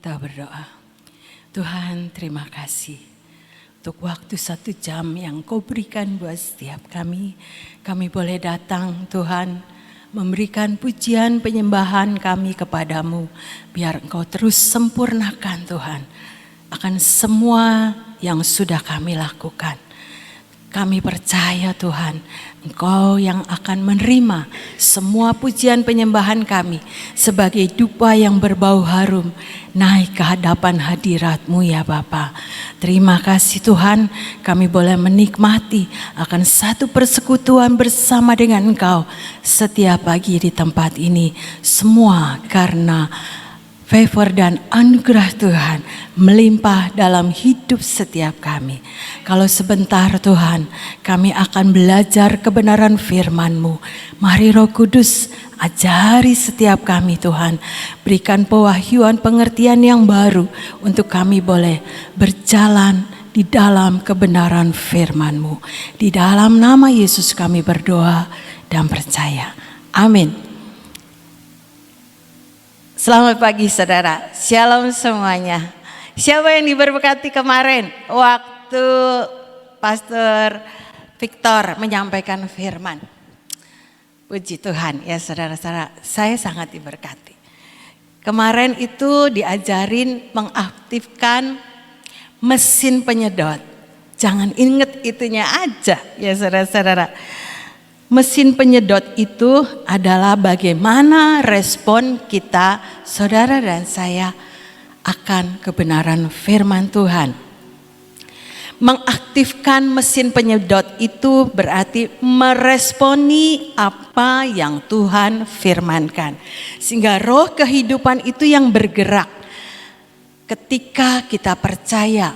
Kita berdoa. Tuhan, terima kasih untuk waktu 1 jam yang Kau berikan buat setiap kami. Kami boleh datang Tuhan, memberikan pujian penyembahan kami kepadamu. Biar Engkau terus sempurnakan Tuhan akan semua yang sudah kami lakukan. Kami percaya Tuhan, Engkau yang akan menerima semua pujian penyembahan kami sebagai dupa yang berbau harum naik ke hadapan hadirat-Mu ya Bapa. Terima kasih Tuhan, kami boleh menikmati akan satu persekutuan bersama dengan Engkau setiap pagi di tempat ini. Semua karena favor dan anugerah Tuhan melimpah dalam hidup setiap kami. Kalau sebentar Tuhan, kami akan belajar kebenaran firman-Mu. Mari Roh Kudus, ajari setiap kami Tuhan. Berikan pewahyuan pengertian yang baru untuk kami boleh berjalan di dalam kebenaran firman-Mu. Di dalam nama Yesus kami berdoa dan percaya. Amin. Selamat pagi saudara, shalom semuanya. Siapa yang diberkati kemarin waktu Pastor Victor menyampaikan firman? Puji Tuhan ya saudara-saudara, saya sangat diberkati. Kemarin itu diajarin mengaktifkan mesin penyedot. Jangan inget itunya aja ya saudara-saudara. Mesin penyedot itu adalah bagaimana respon kita, saudara dan saya, akan kebenaran firman Tuhan. Mengaktifkan mesin penyedot itu berarti meresponi apa yang Tuhan firmankan. Sehingga roh kehidupan itu yang bergerak ketika kita percaya.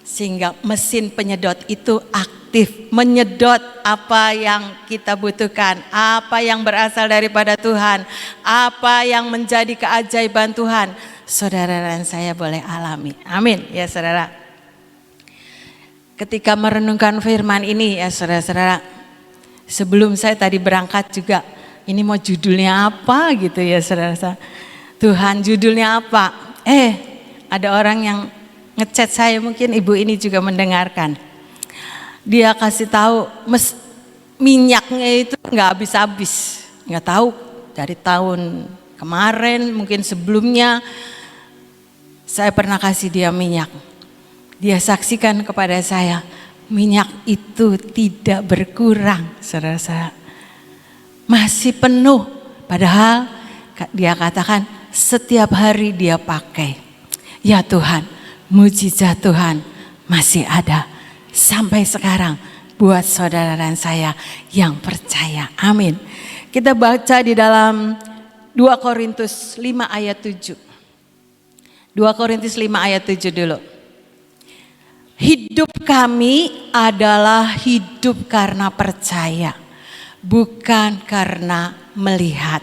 Sehingga mesin penyedot itu aktif, menyedot apa yang kita butuhkan, apa yang berasal daripada Tuhan, apa yang menjadi keajaiban Tuhan. Saudara dan saya boleh alami. Amin ya saudara. Ketika merenungkan firman ini ya saudara-saudara, sebelum saya tadi berangkat juga, ini mau judulnya apa gitu ya saudara-saudara. Tuhan judulnya apa? Ada orang yang ngechat saya, mungkin ibu ini juga mendengarkan. Dia kasih tahu minyaknya itu nggak habis-habis, nggak tahu dari tahun kemarin mungkin sebelumnya saya pernah kasih dia minyak. Dia saksikan kepada saya minyak itu tidak berkurang, saudara-saudara, masih penuh. Padahal dia katakan setiap hari dia pakai. Ya Tuhan, mujizat Tuhan masih ada sampai sekarang buat saudara dan saya yang percaya. Amin. Kita baca di dalam 2 Korintus 5 ayat 7. 2 Korintus 5 ayat 7 dulu. Hidup kami adalah hidup karena percaya, bukan karena melihat.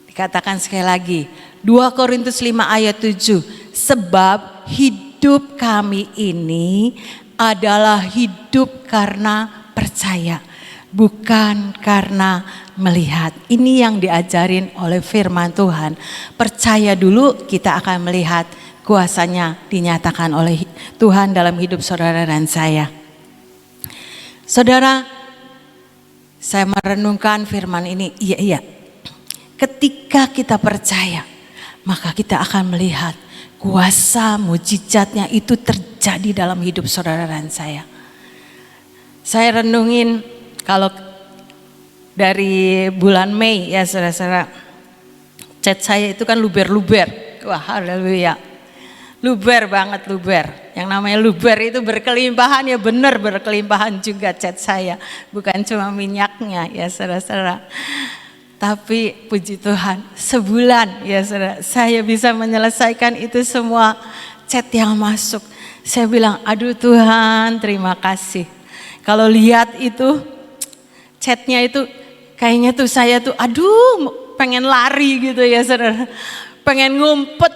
Dikatakan sekali lagi, 2 Korintus 5 ayat 7. Sebab hidup kami ini adalah hidup karena percaya, bukan karena melihat. Ini yang diajarin oleh firman Tuhan. Percaya dulu, kita akan melihat kuasanya dinyatakan oleh Tuhan dalam hidup saudara dan saya. Saudara, saya merenungkan firman ini, iya. Ketika kita percaya, maka kita akan melihat kuasa mujizatnya itu terjadi dalam hidup saudara dan saya. Saya renungin kalau dari bulan Mei ya saudara-saudara, chat saya itu kan luber-luber. Wah haleluya, luber banget luber. Yang namanya luber itu berkelimpahan, ya benar berkelimpahan juga chat saya. Bukan cuma minyaknya ya saudara-saudara. Tapi puji Tuhan, sebulan ya saudara, saya bisa menyelesaikan itu semua chat yang masuk. Saya bilang, aduh Tuhan terima kasih. Kalau lihat itu chatnya itu kayaknya tuh saya tuh aduh pengen lari gitu ya saudara. Pengen ngumpet,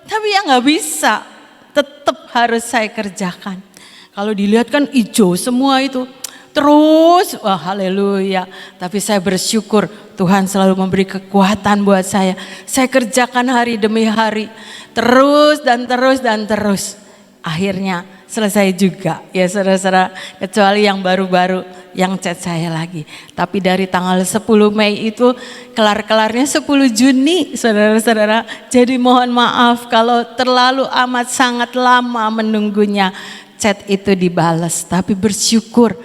tapi ya gak bisa. Tetap harus saya kerjakan. Kalau dilihat kan hijau semua itu. Terus, wah haleluya. Tapi saya bersyukur Tuhan selalu memberi kekuatan buat saya. Saya kerjakan hari demi hari. terus dan terus dan terus. Akhirnya selesai juga ya saudara-saudara, kecuali yang baru-baru yang chat saya lagi. Tapi dari tanggal 10 Mei itu kelar-kelarnya 10 Juni saudara-saudara. Jadi mohon maaf kalau terlalu amat sangat lama menunggunya chat itu dibalas. Tapi bersyukur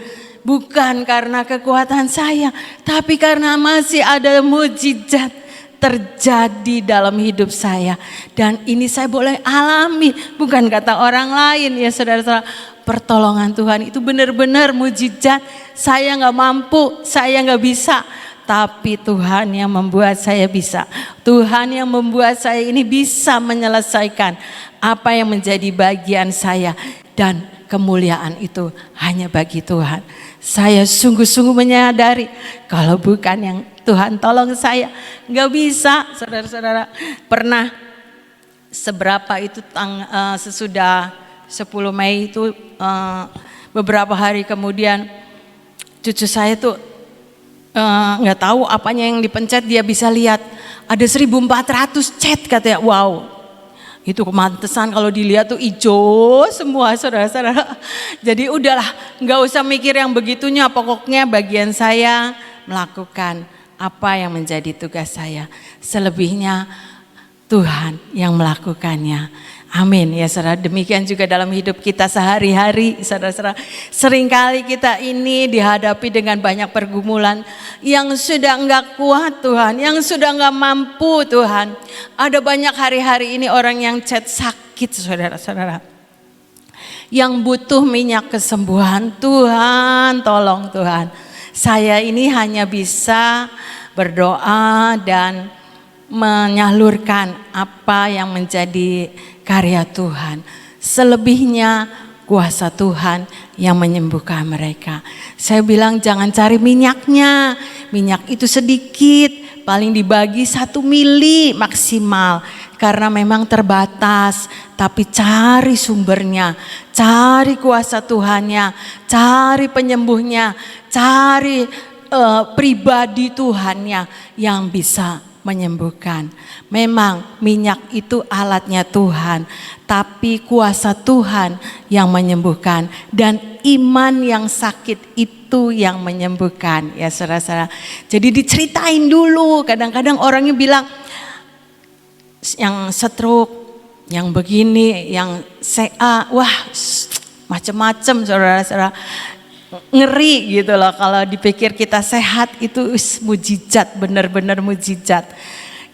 bukan karena kekuatan saya, tapi karena masih ada mujizat terjadi dalam hidup saya. Dan ini saya boleh alami, bukan kata orang lain ya saudara-saudara. Pertolongan Tuhan itu benar-benar mujizat. Saya gak mampu, saya gak bisa, tapi Tuhan yang membuat saya bisa. Tuhan yang membuat saya ini bisa menyelesaikan apa yang menjadi bagian saya. Dan kemuliaan itu hanya bagi Tuhan. Saya sungguh-sungguh menyadari kalau bukan yang Tuhan tolong saya, nggak bisa saudara-saudara. Pernah seberapa itu sesudah 10 Mei itu beberapa hari kemudian cucu saya tuh nggak tahu apanya yang dipencet, dia bisa lihat ada 1.400 chat katanya. Wow, itu kemantesan kalau dilihat tuh hijau semua saudara-saudara. Jadi udahlah, nggak usah mikir yang begitunya, pokoknya bagian saya melakukan apa yang menjadi tugas saya. Selebihnya Tuhan yang melakukannya. Amin ya saudara. Demikian juga dalam hidup kita sehari-hari saudara-saudara. Seringkali kita ini dihadapi dengan banyak pergumulan yang sudah enggak kuat Tuhan, yang sudah enggak mampu Tuhan. Ada banyak hari-hari ini orang yang chat sakit saudara-saudara, yang butuh minyak kesembuhan. Tuhan tolong Tuhan. Saya ini hanya bisa berdoa dan menyalurkan apa yang menjadi karya Tuhan. Selebihnya kuasa Tuhan yang menyembuhkan mereka. Saya bilang jangan cari minyaknya. Minyak itu sedikit, paling dibagi 1 mili maksimal. Karena memang terbatas, tapi cari sumbernya, cari kuasa Tuhannya, cari penyembuhnya, cari pribadi Tuhannya yang bisa menyembuhkan. Memang minyak itu alatnya Tuhan, tapi kuasa Tuhan yang menyembuhkan, dan iman yang sakit itu yang menyembuhkan ya saudara-saudara. Jadi diceritain dulu, kadang-kadang orangnya bilang yang stroke, yang begini, yang CA, wah macem-macem saudara-saudara. Ngeri gitu loh kalau dipikir kita sehat itu mujizat, benar-benar mujizat.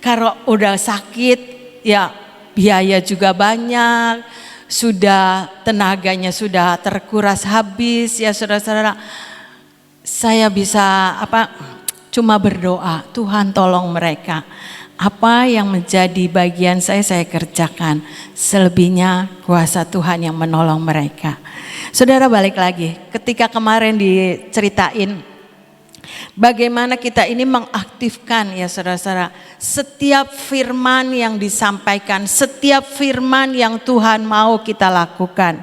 Kalau udah sakit ya biaya juga banyak, sudah tenaganya sudah terkuras habis ya saudara-saudara. Saya bisa cuma berdoa, Tuhan tolong mereka. Apa yang menjadi bagian saya kerjakan. Selebihnya kuasa Tuhan yang menolong mereka. Saudara balik lagi, ketika kemarin diceritain bagaimana kita ini mengaktifkan ya saudara-saudara, setiap firman yang disampaikan, setiap firman yang Tuhan mau kita lakukan.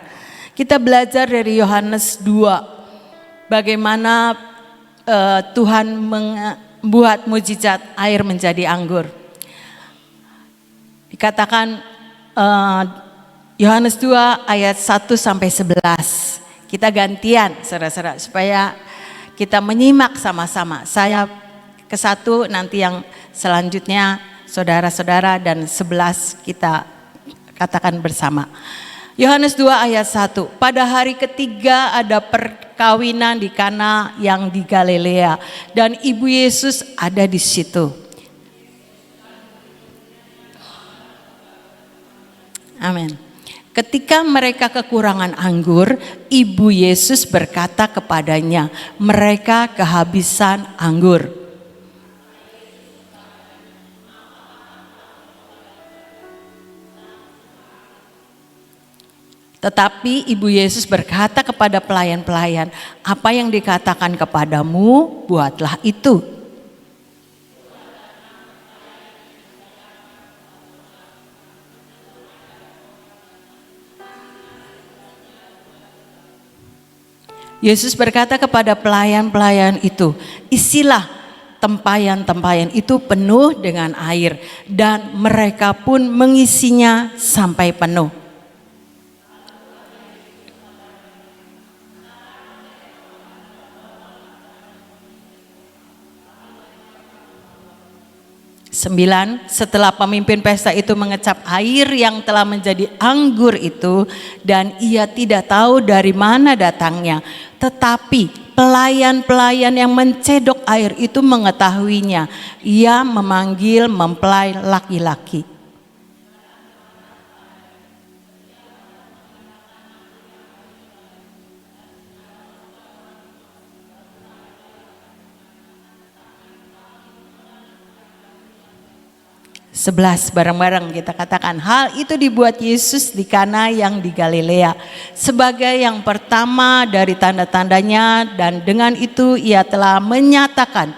Kita belajar dari Yohanes 2, bagaimana Tuhan membuat mujizat air menjadi anggur. Dikatakan Yohanes 2 ayat 1 sampai 11. Kita gantian saudara-saudara supaya kita menyimak sama-sama. Saya ke 1, nanti yang selanjutnya saudara-saudara dan 11 kita katakan bersama. Yohanes 2 ayat 1. Pada hari ketiga ada perkawinan di Kana yang di Galilea, dan Ibu Yesus ada di situ. Amin. Ketika mereka kekurangan anggur, Ibu Yesus berkata kepadanya, mereka kehabisan anggur. Tetapi Ibu Yesus berkata kepada pelayan-pelayan, apa yang dikatakan kepadamu, buatlah itu. Yesus berkata kepada pelayan-pelayan itu, isilah tempayan-tempayan itu penuh dengan air dan mereka pun mengisinya sampai penuh. Sembilan, setelah pemimpin pesta itu mengecap air yang telah menjadi anggur itu dan ia tidak tahu dari mana datangnya, tetapi pelayan-pelayan yang mencedok air itu mengetahuinya. Ia memanggil mempelai laki-laki. Sebelas, bareng-bareng kita katakan, hal itu dibuat Yesus di Kana yang di Galilea sebagai yang pertama dari tanda-tandanya, dan dengan itu ia telah menyatakan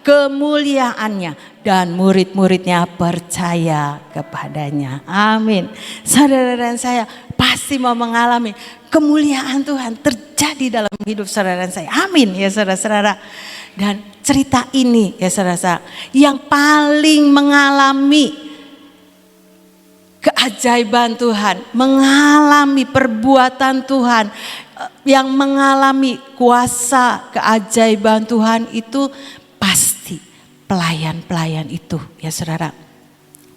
kemuliaannya dan murid-muridnya percaya kepadanya. Amin. Saudara dan saya pasti mau mengalami kemuliaan Tuhan terjadi dalam hidup saudara dan saya. Amin ya saudara-saudara. Dan cerita ini ya saudara-saudara, yang paling mengalami keajaiban Tuhan, mengalami perbuatan Tuhan, yang mengalami kuasa keajaiban Tuhan itu pasti pelayan-pelayan itu ya saudara.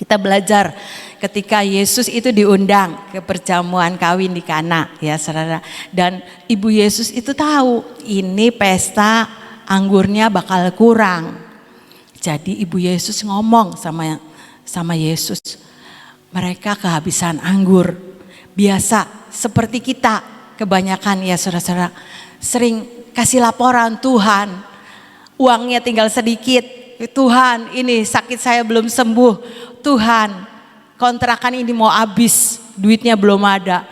Kita belajar ketika Yesus itu diundang ke perjamuan kawin di Kana ya saudara. Dan ibu Yesus itu tahu ini pesta anggurnya bakal kurang. Jadi ibu Yesus ngomong sama Yesus, mereka kehabisan anggur. Biasa seperti kita kebanyakan ya saudara-saudara, sering kasih laporan, Tuhan uangnya tinggal sedikit, Tuhan ini sakit saya belum sembuh, Tuhan kontrakan ini mau habis, duitnya belum ada.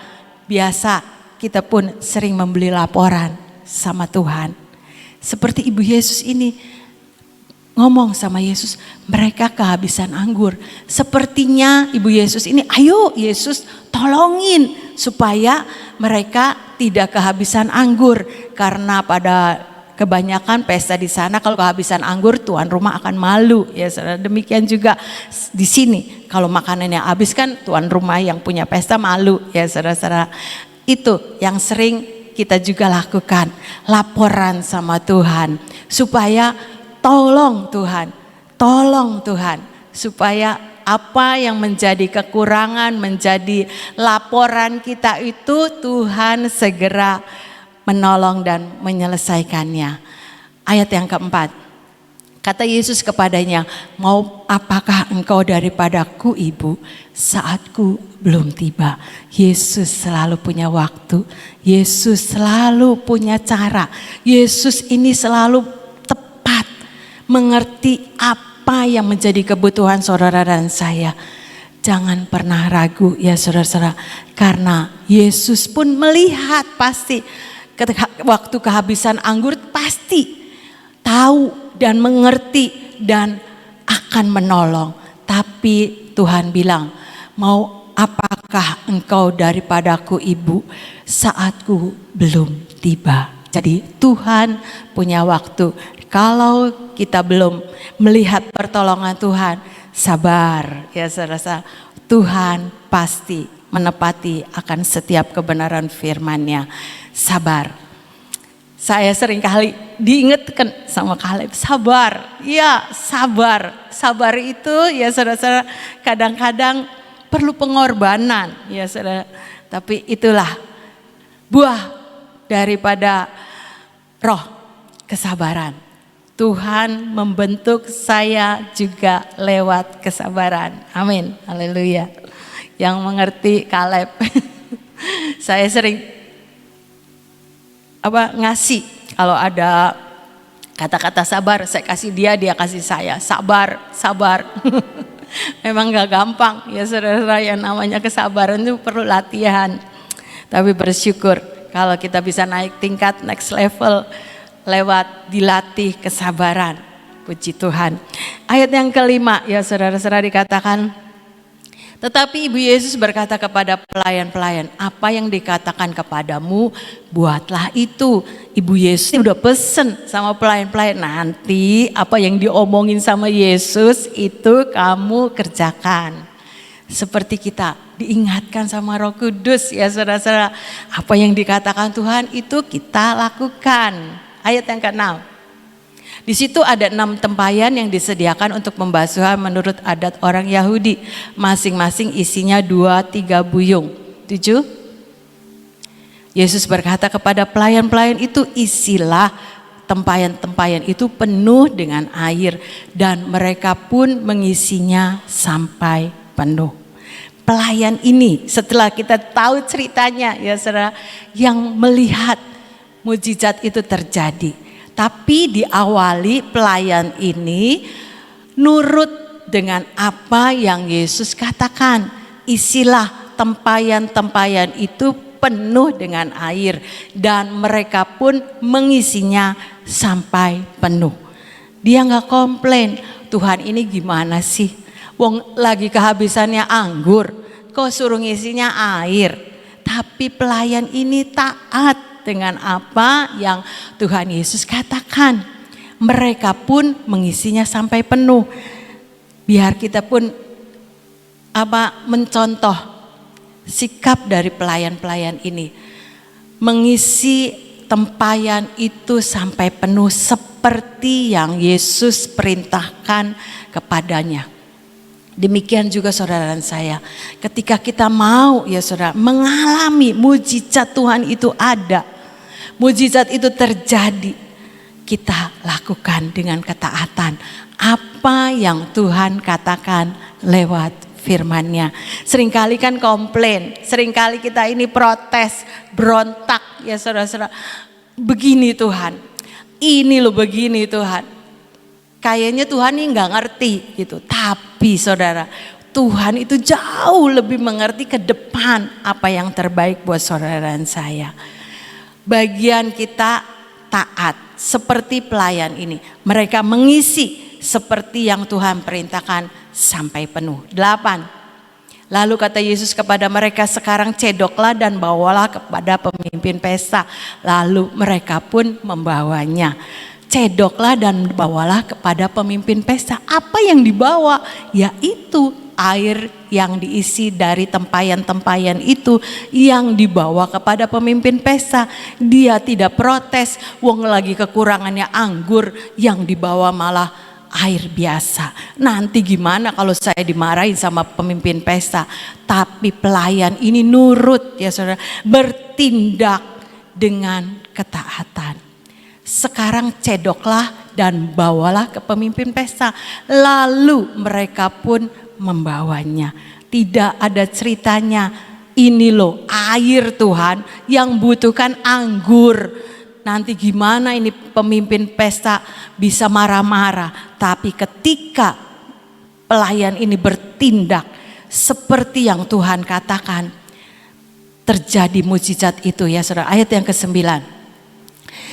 Biasa kita pun sering membeli laporan sama Tuhan. Seperti ibu Yesus ini ngomong sama Yesus, mereka kehabisan anggur. Sepertinya ibu Yesus ini, ayo Yesus tolongin supaya mereka tidak kehabisan anggur. Karena pada kebanyakan pesta di sana kalau kehabisan anggur tuan rumah akan malu. Ya saudara, demikian juga di sini kalau makanannya habis kan tuan rumah yang punya pesta malu. Ya saudara-saudara, itu yang sering kita juga lakukan, laporan sama Tuhan supaya tolong Tuhan supaya apa yang menjadi kekurangan, menjadi laporan kita itu Tuhan segera menolong dan menyelesaikannya. Ayat yang keempat, kata Yesus kepadanya, mau apakah engkau daripadaku ibu? Saatku belum tiba. Yesus selalu punya waktu. Yesus selalu punya cara. Yesus ini selalu tepat mengerti apa yang menjadi kebutuhan saudara dan saya. Jangan pernah ragu ya saudara-saudara. Karena Yesus pun melihat pasti waktu kehabisan anggur, pasti tahu dan mengerti dan akan menolong. Tapi Tuhan bilang, mau apakah engkau daripadaku ibu? Saatku belum tiba. Jadi Tuhan punya waktu. Kalau kita belum melihat pertolongan Tuhan, sabar ya saudara. Tuhan pasti menepati akan setiap kebenaran firman-Nya. Sabar. Saya sering kali diingatkan sama Kaleb, sabar, ya sabar. Sabar itu ya saudara-saudara kadang-kadang perlu pengorbanan ya saudara. Tapi itulah buah daripada roh kesabaran. Tuhan membentuk saya juga lewat kesabaran. Amin, haleluya. Yang mengerti Kaleb. Saya sering ngasih, kalau ada kata-kata sabar saya kasih dia, dia kasih saya. Sabar. Memang gak gampang ya saudara, yang namanya kesabaran itu perlu latihan. Tapi bersyukur kalau kita bisa naik tingkat, next level lewat dilatih kesabaran. Puji Tuhan. Ayat yang kelima ya saudara-saudara dikatakan, Tetapi Ibu Yesus berkata kepada pelayan-pelayan, apa yang dikatakan kepadamu, buatlah itu. Ibu Yesus udah pesen sama pelayan-pelayan, nanti apa yang diomongin sama Yesus itu kamu kerjakan. Seperti kita diingatkan sama Roh Kudus ya saudara-saudara, apa yang dikatakan Tuhan itu kita lakukan. Ayat yang ke-6. Di situ ada 6 tempayan yang disediakan untuk pembasuhan menurut adat orang Yahudi. Masing-masing isinya 2-3 buyung. 7. Yesus berkata kepada pelayan-pelayan itu, isilah tempayan-tempayan itu penuh dengan air. Dan mereka pun mengisinya sampai penuh. Pelayan ini setelah kita tahu ceritanya ya saudara, yang melihat mujizat itu terjadi. Tapi diawali pelayan ini nurut dengan apa yang Yesus katakan. Isilah tempayan-tempayan itu penuh dengan air. Dan mereka pun mengisinya sampai penuh. Dia gak komplain, Tuhan ini gimana sih? Wong lagi kehabisannya anggur, kok suruh ngisinya air. Tapi pelayan ini taat dengan apa yang Tuhan Yesus katakan. Mereka pun mengisinya sampai penuh. Biar kita pun mencontoh sikap dari pelayan-pelayan ini. Mengisi tempayan itu sampai penuh seperti yang Yesus perintahkan kepadanya. Demikian juga saudara dan saya, ketika kita mau ya saudara mengalami mujizat Tuhan itu ada, mujizat itu terjadi, kita lakukan dengan ketaatan apa yang Tuhan katakan lewat firman-Nya. Seringkali kan komplain, seringkali kita ini protes, berontak ya saudara-saudara. Begini Tuhan, ini loh begini Tuhan. Kayaknya Tuhan ini nggak ngerti gitu. Tapi saudara, Tuhan itu jauh lebih mengerti ke depan apa yang terbaik buat saudara dan saya. Bagian kita taat seperti pelayan ini. Mereka mengisi seperti yang Tuhan perintahkan sampai penuh. 8. Lalu kata Yesus kepada mereka, sekarang cedoklah dan bawalah kepada pemimpin pesta. Lalu mereka pun membawanya. Cedoklah dan bawalah kepada pemimpin pesta. Apa yang dibawa? Yaitu air yang diisi dari tempayan-tempayan itu yang dibawa kepada pemimpin pesta. Dia tidak protes, wong lagi kekurangannya anggur, yang dibawa malah air biasa. Nanti gimana kalau saya dimarahin sama pemimpin pesta? Tapi pelayan ini nurut ya saudara, bertindak dengan ketaatan. Sekarang cedoklah dan bawalah ke pemimpin pesta. Lalu mereka pun membawanya. Tidak ada ceritanya, ini loh air Tuhan, yang butuhkan anggur. Nanti gimana ini pemimpin pesta bisa marah-marah. Tapi ketika pelayan ini bertindak seperti yang Tuhan katakan, terjadi mujizat itu ya saudara. Ayat yang ke-9.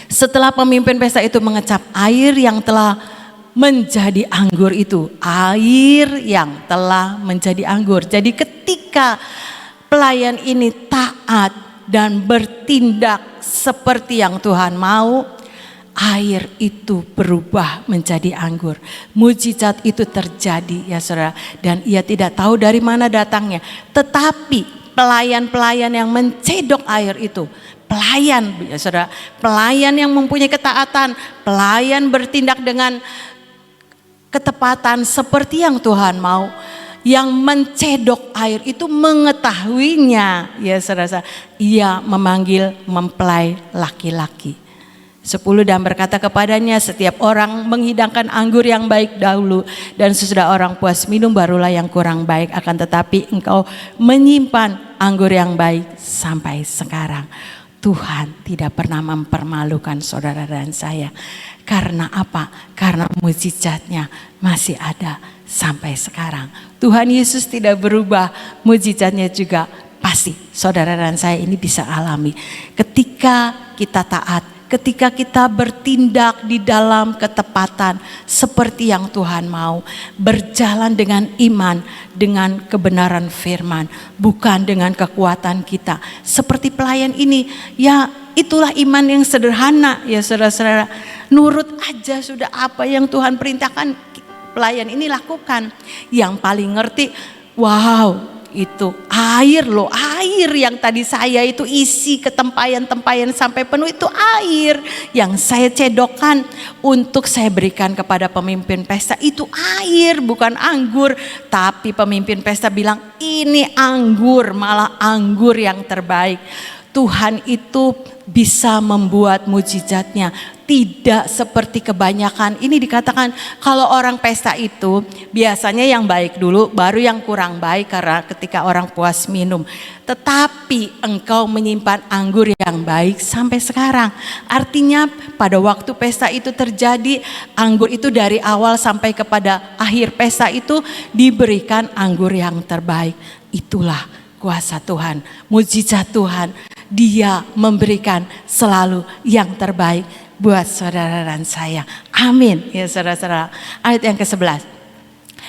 Setelah pemimpin pesta itu mengecap air yang telah menjadi anggur itu. Air yang telah menjadi anggur. Jadi ketika pelayan ini taat dan bertindak seperti yang Tuhan mau, air itu berubah menjadi anggur. Mujizat itu terjadi ya saudara. Dan ia tidak tahu dari mana datangnya. Tetapi pelayan-pelayan yang mencedok air itu, pelayan ya saudara, pelayan yang mempunyai ketaatan, pelayan bertindak dengan ketepatan seperti yang Tuhan mau, yang mencedok air itu mengetahuinya ya saudara, ia memanggil mempelai laki-laki. 10 dan berkata kepadanya, setiap orang menghidangkan anggur yang baik dahulu, dan sesudah orang puas minum barulah yang kurang baik, akan tetapi engkau menyimpan anggur yang baik sampai sekarang. Tuhan tidak pernah mempermalukan saudara dan saya. Karena apa? Karena mujizatnya masih ada sampai sekarang. Tuhan Yesus tidak berubah, mujizatnya juga pasti saudara dan saya ini bisa alami. Ketika kita taat ketika kita bertindak di dalam ketepatan seperti yang Tuhan mau, berjalan dengan iman, dengan kebenaran firman, bukan dengan kekuatan kita. Seperti pelayan ini, ya itulah iman yang sederhana ya saudara-saudara. Nurut aja sudah, apa yang Tuhan perintahkan pelayan ini lakukan. Yang paling ngerti, wow, itu air loh, air yang tadi saya itu isi ke tempayan-tempayan sampai penuh, itu air yang saya cedokkan untuk saya berikan kepada pemimpin pesta. Itu air, bukan anggur. Tapi pemimpin pesta bilang ini anggur, malah anggur yang terbaik. Tuhan itu bisa membuat mujizatnya, tidak seperti kebanyakan. Ini dikatakan kalau orang pesta itu biasanya yang baik dulu, baru yang kurang baik karena ketika orang puas minum. Tetapi engkau menyimpan anggur yang baik sampai sekarang. Artinya pada waktu pesta itu terjadi, anggur itu dari awal sampai kepada akhir pesta itu diberikan anggur yang terbaik. Itulah kuasa Tuhan, mujizat Tuhan. Dia memberikan selalu yang terbaik buat saudara dan saya. Amin ya saudara-saudara. Ayat yang ke-11.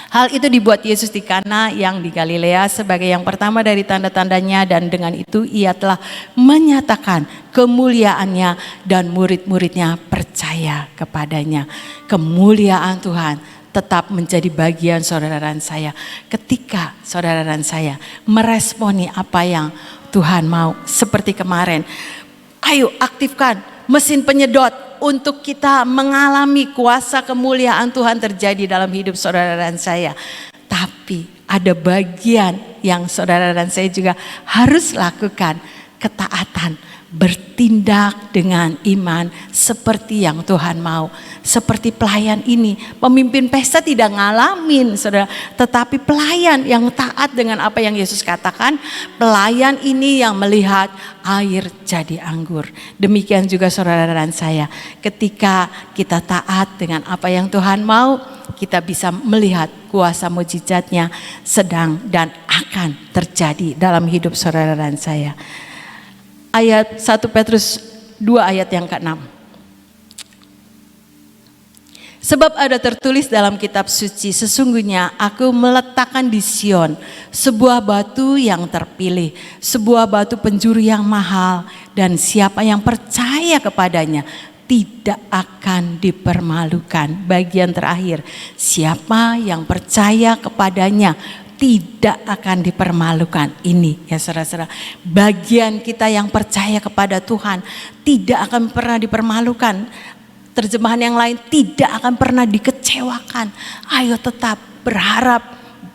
Hal itu dibuat Yesus di Kana yang di Galilea sebagai yang pertama dari tanda-tandanya, dan dengan itu ia telah menyatakan kemuliaannya dan murid-muridnya percaya kepadanya. Kemuliaan Tuhan tetap menjadi bagian saudara dan saya ketika saudara dan saya meresponi apa yang Tuhan mau. Seperti kemarin, ayo aktifkan mesin penyedot untuk kita mengalami kuasa kemuliaan Tuhan terjadi dalam hidup saudara dan saya. Tapi ada bagian yang saudara dan saya juga harus lakukan, ketaatan, bertindak dengan iman seperti yang Tuhan mau. Seperti pelayan ini, pemimpin pesta tidak ngalamin saudara, tetapi pelayan yang taat dengan apa yang Yesus katakan. Pelayan ini yang melihat air jadi anggur. Demikian juga saudara dan saya, ketika kita taat dengan apa yang Tuhan mau, kita bisa melihat kuasa mujizatnya sedang dan akan terjadi dalam hidup saudara dan saya. Ayat 1 Petrus 2 ayat yang ke-6. Sebab ada tertulis dalam kitab suci, sesungguhnya aku meletakkan di Sion sebuah batu yang terpilih, sebuah batu penjuru yang mahal, dan siapa yang percaya kepadanya tidak akan dipermalukan. Bagian terakhir, siapa yang percaya kepadanya tidak akan dipermalukan. Ini ya saudara-saudara, bagian kita yang percaya kepada Tuhan tidak akan pernah dipermalukan. Terjemahan yang lain, tidak akan pernah dikecewakan. Ayo tetap berharap,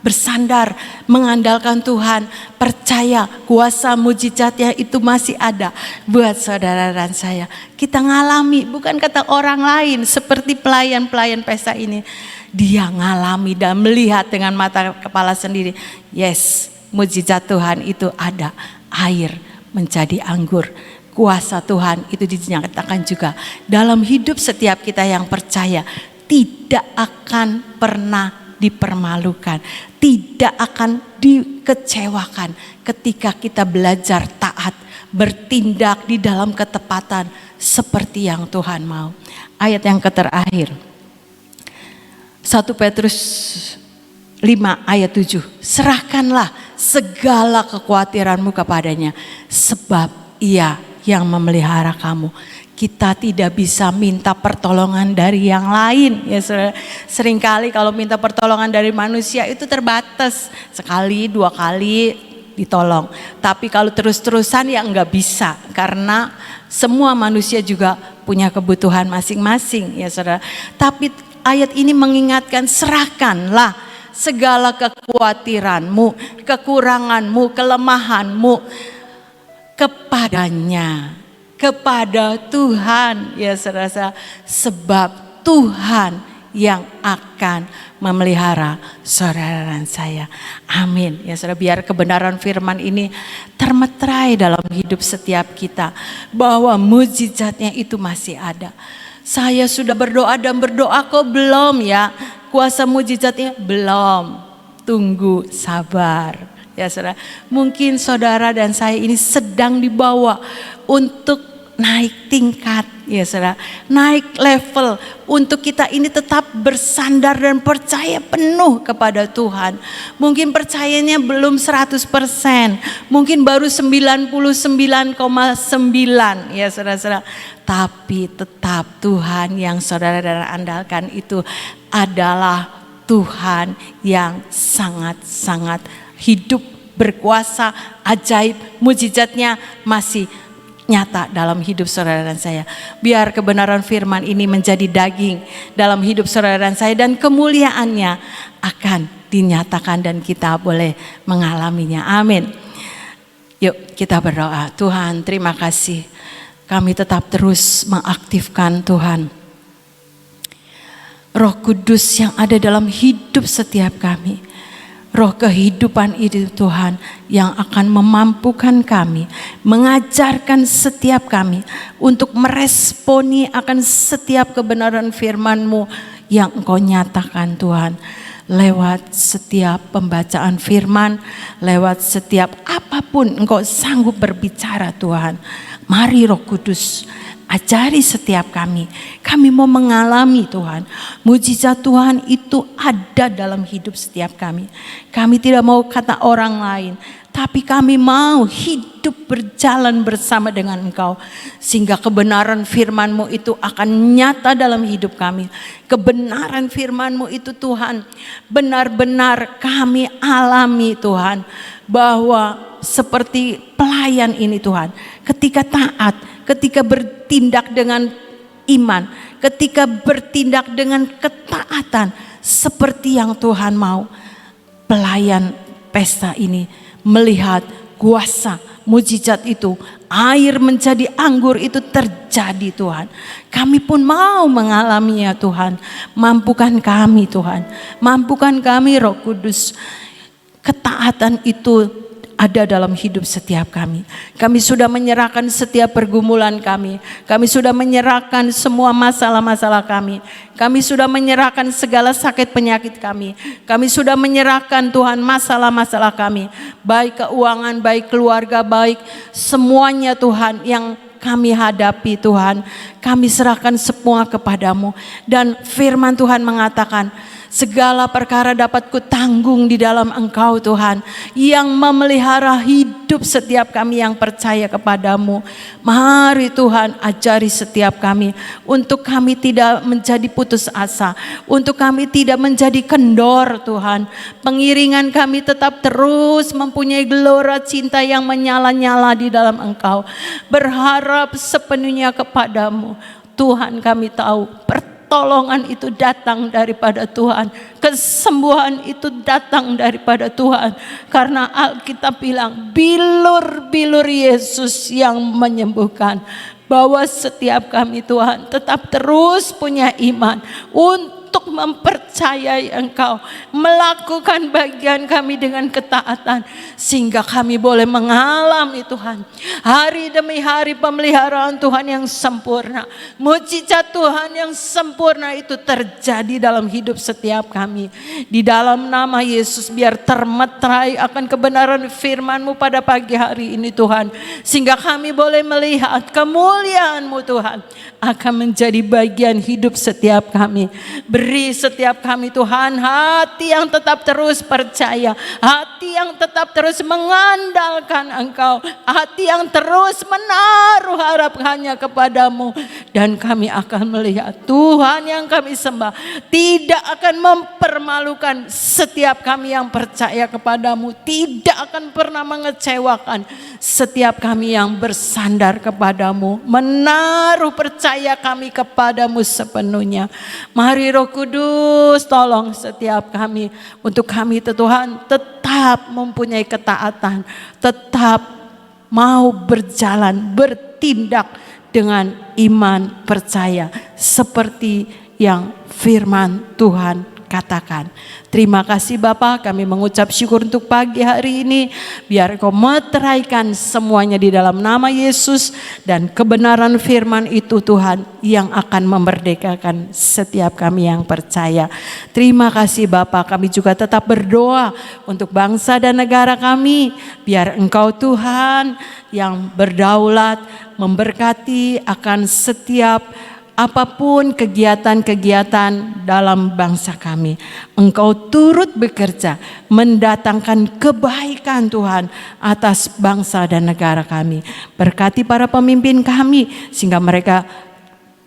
bersandar, mengandalkan Tuhan, percaya kuasa mujizatnya itu masih ada buat saudara dan saya. Kita ngalami, bukan kata orang lain, seperti pelayan-pelayan pesta ini. Dia ngalami dan melihat dengan mata kepala sendiri. Yes, mujizat Tuhan itu ada, air menjadi anggur. Kuasa Tuhan itu dinyatakan juga dalam hidup setiap kita yang percaya, tidak akan pernah dipermalukan, tidak akan dikecewakan ketika kita belajar taat, bertindak di dalam ketepatan seperti yang Tuhan mau. Ayat yang terakhir, 1 Petrus 5 ayat 7. Serahkanlah segala kekhawatiranmu kepadanya, sebab Ia yang memelihara kamu. Kita tidak bisa minta pertolongan dari yang lain ya saudara. Seringkali kalau minta pertolongan dari manusia itu terbatas, sekali dua kali ditolong. Tapi kalau terus-terusan ya enggak bisa, karena semua manusia juga punya kebutuhan masing-masing ya saudara. Tapi ayat ini mengingatkan, serahkanlah segala kekhawatiranmu, kekuranganmu, kelemahanmu kepadanya, kepada Tuhan ya saudara, sebab Tuhan yang akan memelihara saudara dan saya. Amin ya saudara, biar kebenaran firman ini termeterai dalam hidup setiap kita, bahwa mujizatnya itu masih ada. Saya sudah berdoa dan berdoa kok belum ya, kuasa mujizatnya belum. Tunggu, sabar. Ya saudara, mungkin saudara dan saya ini sedang dibawa untuk naik tingkat, ya saudara, naik level untuk kita ini tetap bersandar dan percaya penuh kepada Tuhan. Mungkin percayanya belum 100%, mungkin baru 99,9, ya saudara-saudara. Tapi tetap Tuhan yang saudara andalkan itu adalah Tuhan yang sangat-sangat hidup, berkuasa, ajaib, mujizatnya masih nyata dalam hidup saudara dan saya. Biar kebenaran firman ini menjadi daging dalam hidup saudara dan saya, dan kemuliaannya akan dinyatakan dan kita boleh mengalaminya. Amin. Yuk kita berdoa. Tuhan, terima kasih. Kami tetap terus mengaktifkan Tuhan Roh Kudus yang ada dalam hidup setiap kami. Roh kehidupan itu Tuhan yang akan memampukan kami, mengajarkan setiap kami untuk meresponi akan setiap kebenaran firman-Mu yang Engkau nyatakan Tuhan. Lewat setiap pembacaan firman, lewat setiap apapun Engkau sanggup berbicara Tuhan. Mari Roh Kudus, ajari setiap kami. Kami mau mengalami Tuhan. Mujizat Tuhan itu ada dalam hidup setiap kami. Kami tidak mau kata orang lain, tapi kami mau hidup berjalan bersama dengan Engkau. Sehingga kebenaran firman-Mu itu akan nyata dalam hidup kami. Kebenaran firman-Mu itu Tuhan benar-benar kami alami Tuhan. Bahwa seperti pelayan ini Tuhan, ketika taat, ketika bertindak dengan iman, ketika bertindak dengan ketaatan seperti yang Tuhan mau, pelayan pesta ini melihat kuasa mujizat itu, air menjadi anggur itu terjadi Tuhan. Kami pun mau mengalaminya Tuhan. Mampukan kami Tuhan, mampukan kami Roh Kudus. Ketaatan itu ada dalam hidup setiap kami. Kami sudah menyerahkan setiap pergumulan kami. Kami sudah menyerahkan semua masalah-masalah kami. Kami sudah menyerahkan segala sakit penyakit kami. Kami sudah menyerahkan Tuhan masalah-masalah kami. Baik keuangan, baik keluarga, baik semuanya Tuhan yang kami hadapi Tuhan. Kami serahkan semua kepadamu. Dan firman Tuhan mengatakan, segala perkara dapat kutanggung di dalam Engkau Tuhan, yang memelihara hidup setiap kami yang percaya kepadamu. Mari Tuhan ajari setiap kami, untuk kami tidak menjadi putus asa, untuk kami tidak menjadi kendor Tuhan. Pengiringan kami tetap terus mempunyai gelora cinta yang menyala-nyala di dalam Engkau. Berharap sepenuhnya kepadamu. Tuhan, kami tahu pertolongan itu datang daripada Tuhan. Kesembuhan itu datang daripada Tuhan. Karena Alkitab bilang, bilur-bilur Yesus yang menyembuhkan. Bahwa setiap kami Tuhan tetap terus punya iman untuk mempercayai Engkau, melakukan bagian kami dengan ketaatan, sehingga kami boleh mengalami Tuhan hari demi hari pemeliharaan Tuhan yang sempurna. Mujizat Tuhan yang sempurna itu terjadi dalam hidup setiap kami. Di dalam nama Yesus, biar termeterai akan kebenaran firman-Mu pada pagi hari ini Tuhan, sehingga kami boleh melihat kemuliaan-Mu Tuhan akan menjadi bagian hidup setiap kami. Beri setiap kami Tuhan hati yang tetap terus percaya, hati yang tetap terus mengandalkan Engkau, hati yang terus menaruh harap hanya kepadamu. Dan kami akan melihat Tuhan yang kami sembah tidak akan mempermalukan setiap kami yang percaya kepadamu, tidak akan pernah mengecewakan setiap kami yang bersandar kepadamu, menaruh percaya kami kepadamu sepenuhnya. Mari Roh Kudus tolong setiap kami, untuk kami Tuhan tetap mempunyai ketaatan, tetap mau berjalan, bertindak dengan iman percaya seperti yang firman Tuhan perkatakan. Terima kasih Bapa, kami mengucap syukur untuk pagi hari ini. Biar Engkau meteraikan semuanya di dalam nama Yesus, dan kebenaran firman itu Tuhan yang akan memerdekakan setiap kami yang percaya. Terima kasih Bapa, kami juga tetap berdoa untuk bangsa dan negara kami. Biar Engkau Tuhan yang berdaulat memberkati akan setiap apapun kegiatan-kegiatan dalam bangsa kami. Engkau turut bekerja mendatangkan kebaikan Tuhan atas bangsa dan negara kami. Berkati para pemimpin kami sehingga mereka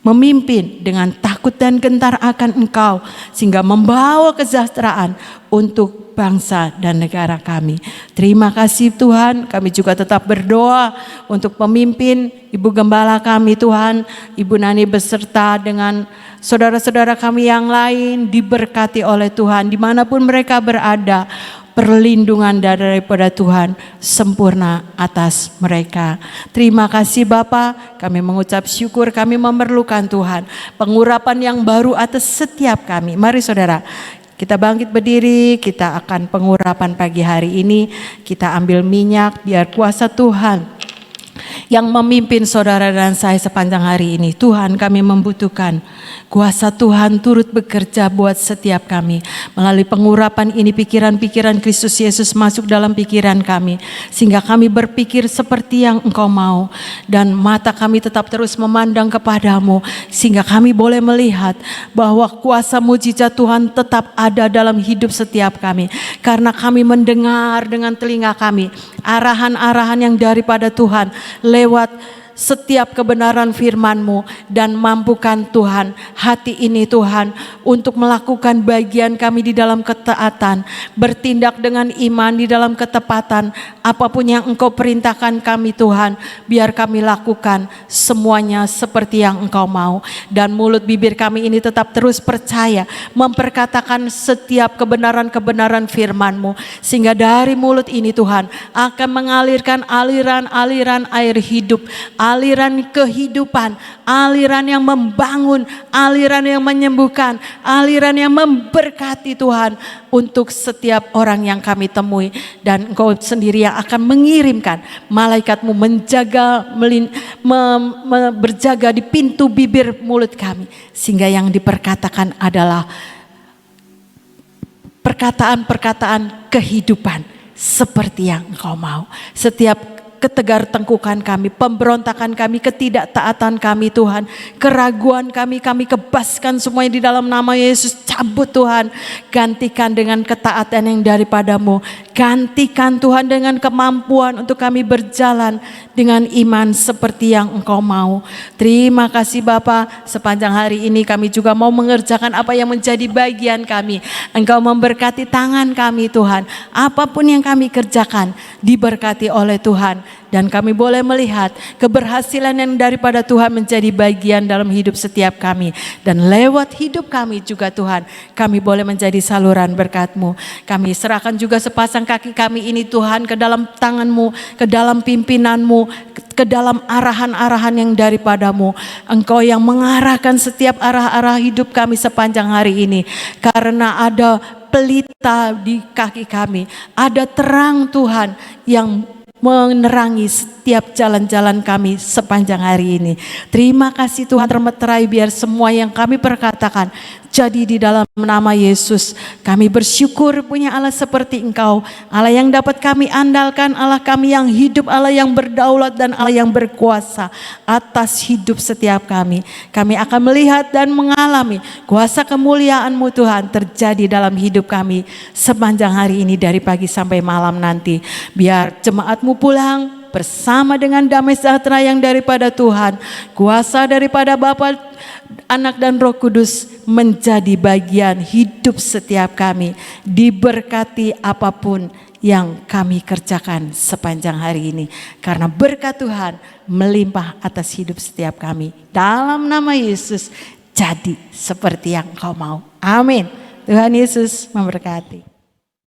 memimpin dengan takut dan gentar akan Engkau, sehingga membawa kesejahteraan untuk bangsa dan negara kami. Terima kasih Tuhan, kami juga tetap berdoa untuk pemimpin Ibu Gembala kami Tuhan, Ibu Nani beserta dengan saudara-saudara kami yang lain, diberkati oleh Tuhan dimanapun mereka berada. Perlindungan daripada Tuhan sempurna atas mereka. Terima kasih Bapa, kami mengucap syukur, kami memerlukan Tuhan pengurapan yang baru atas setiap kami. Mari saudara, kita bangkit berdiri, kita akan pengurapan pagi hari ini. Kita ambil minyak, biar kuasa Tuhan yang memimpin saudara dan saya sepanjang hari ini. Tuhan, kami membutuhkan kuasa Tuhan turut bekerja buat setiap kami. Melalui pengurapan ini pikiran-pikiran Kristus Yesus masuk dalam pikiran kami, sehingga kami berpikir seperti yang Engkau mau. Dan mata kami tetap terus memandang kepadamu, sehingga kami boleh melihat bahwa kuasa mujizat Tuhan tetap ada dalam hidup setiap kami. Karena kami mendengar dengan telinga kami arahan-arahan yang daripada Tuhan lewat setiap kebenaran firman-Mu, dan mampukan Tuhan hati ini Tuhan untuk melakukan bagian kami di dalam ketaatan, bertindak dengan iman di dalam ketepatan. Apapun yang Engkau perintahkan kami Tuhan, biar kami lakukan semuanya seperti yang Engkau mau. Dan mulut bibir kami ini tetap terus percaya memperkatakan setiap kebenaran-kebenaran firman-Mu, sehingga dari mulut ini Tuhan akan mengalirkan aliran-aliran air hidup, aliran kehidupan, aliran yang membangun, aliran yang menyembuhkan, aliran yang memberkati Tuhan untuk setiap orang yang kami temui. Dan Engkau sendiri yang akan mengirimkan malaikat-Mu menjaga, berjaga di pintu bibir mulut kami, sehingga yang diperkatakan adalah perkataan-perkataan kehidupan seperti yang Engkau mau. Setiap ketegar tengkukan kami, pemberontakan kami, ketidaktaatan kami Tuhan, keraguan kami kebaskan semuanya di dalam nama Yesus. Cabut Tuhan, gantikan dengan ketaatan yang daripada-Mu. Gantikan Tuhan dengan kemampuan untuk kami berjalan dengan iman seperti yang Engkau mau. Terima kasih Bapa, sepanjang hari ini kami juga mau mengerjakan apa yang menjadi bagian kami. Engkau memberkati tangan kami Tuhan, apapun yang kami kerjakan diberkati oleh Tuhan. Dan kami boleh melihat keberhasilan yang daripada Tuhan menjadi bagian dalam hidup setiap kami. Dan lewat hidup kami juga Tuhan, kami boleh menjadi saluran berkat-Mu. Kami serahkan juga sepasang kaki kami ini Tuhan ke dalam tangan-Mu, ke dalam pimpinan-Mu, ke dalam arahan-arahan yang daripada-Mu. Engkau yang mengarahkan setiap arah-arah hidup kami sepanjang hari ini. Karena ada pelita di kaki kami, ada terang Tuhan yang menerangi setiap jalan-jalan kami sepanjang hari ini. Terima kasih Tuhan, termeterai biar semua yang kami perkatakan jadi di dalam nama Yesus. Kami bersyukur punya Allah seperti Engkau, Allah yang dapat kami andalkan, Allah kami yang hidup, Allah yang berdaulat, dan Allah yang berkuasa atas hidup setiap kami. Kami akan melihat dan mengalami kuasa kemuliaan-Mu Tuhan terjadi dalam hidup kami sepanjang hari ini, dari pagi sampai malam nanti. Biar jemaat-Mu pulang bersama dengan damai sejahtera yang daripada Tuhan. Kuasa daripada Bapa, Anak dan Roh Kudus menjadi bagian hidup setiap kami. Diberkati apapun yang kami kerjakan sepanjang hari ini. Karena berkat Tuhan melimpah atas hidup setiap kami. Dalam nama Yesus, jadi seperti yang Kau mau. Amin. Tuhan Yesus memberkati.